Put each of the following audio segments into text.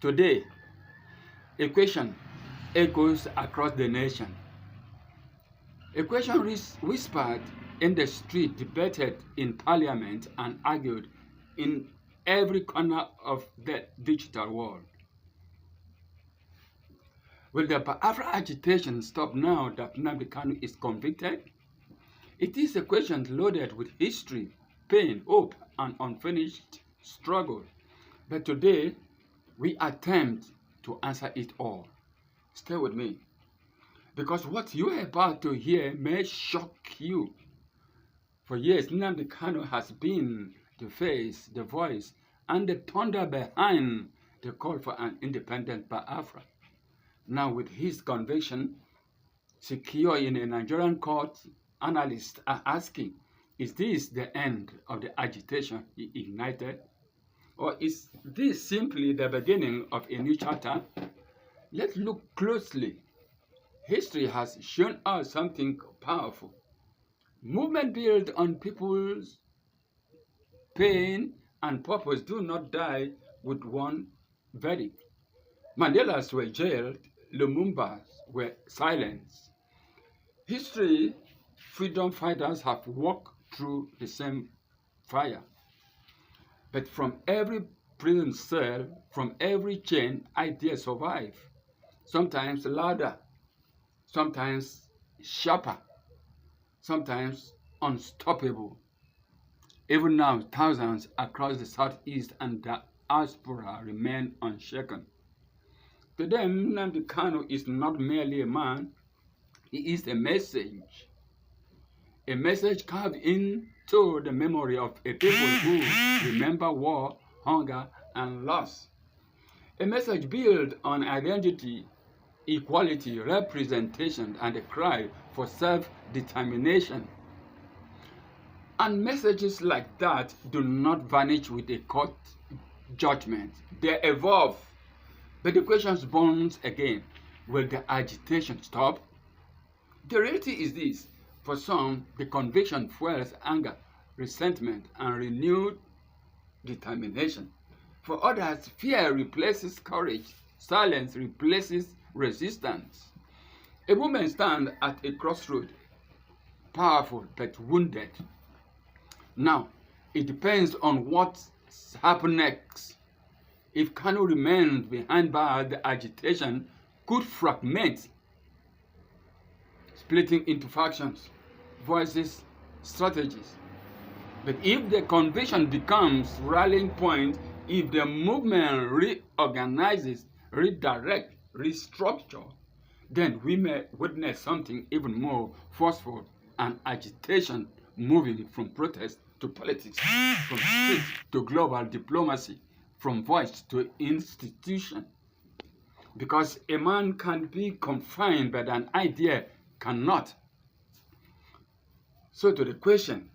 Today, a question echoes across the nation. A question whispered in the street, debated in parliament, and argued in every corner of the digital world. Will the Biafra agitation stop now that Nnamdi Kanu is convicted? It is a question loaded with history, pain, hope, and unfinished struggle. But today, we attempt to answer it all. Stay with me, because what you are about to hear may shock you. For years, Nnamdi Kanu has been the face, the voice, and the thunder behind the call for an independent Biafra. Now, with his conviction secure in a Nigerian court, analysts are asking, is this the end of the agitation he ignited? Or is this simply the beginning of a new chapter? Let's look closely. History has shown us something powerful. Movement built on people's pain and purpose do not die with one verdict. Mandelas were jailed, Lumumbas were silenced. History, freedom fighters have walked through the same fire. But from every prison cell, from every chain, ideas survive. Sometimes louder, sometimes sharper, sometimes unstoppable. Even now, thousands across the southeast and the diaspora remain unshaken. To them, Nnamdi Kanu is not merely a man, he is a message carved into the memory of a people who remember war, hunger, and loss. A message built on identity, equality, representation, and a cry for self-determination. And messages like that do not vanish with a court judgment. They evolve. But the question burns again. Will the agitation stop? The reality is this. For some, the conviction fuels anger, resentment, and renewed determination. For others, fear replaces courage. Silence replaces resistance. A woman stands at a crossroad, powerful but wounded. Now, it depends on what happens next. If Kanu remains behind bars, the agitation could fragment, splitting into factions, voices, strategies. But if the conviction becomes rallying point, if the movement reorganizes, redirects, restructures, then we may witness something even more forceful, an agitation moving from protest to politics, from street to global diplomacy, from voice to institution. Because a man can be confined, but an idea cannot. So to the question,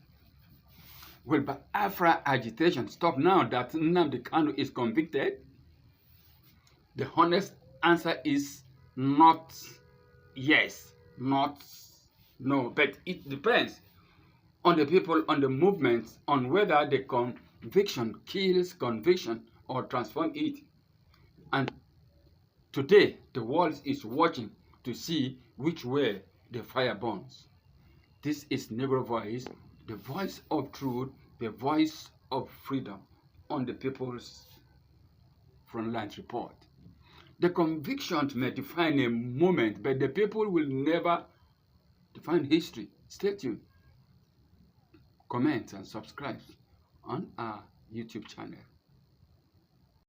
will Biafra agitation stop now that Nnamdi Kanu is convicted? The honest answer is not yes, not no, but it depends on the people, on the movement, on whether the conviction kills conviction or transforms it. And today, the world is watching to see which way the fire burns. This is Negro Voice, the voice of truth, the voice of freedom on the People's Frontline Report. The conviction may define a moment, but the people will never define history. Stay tuned. Comment and subscribe on our YouTube channel.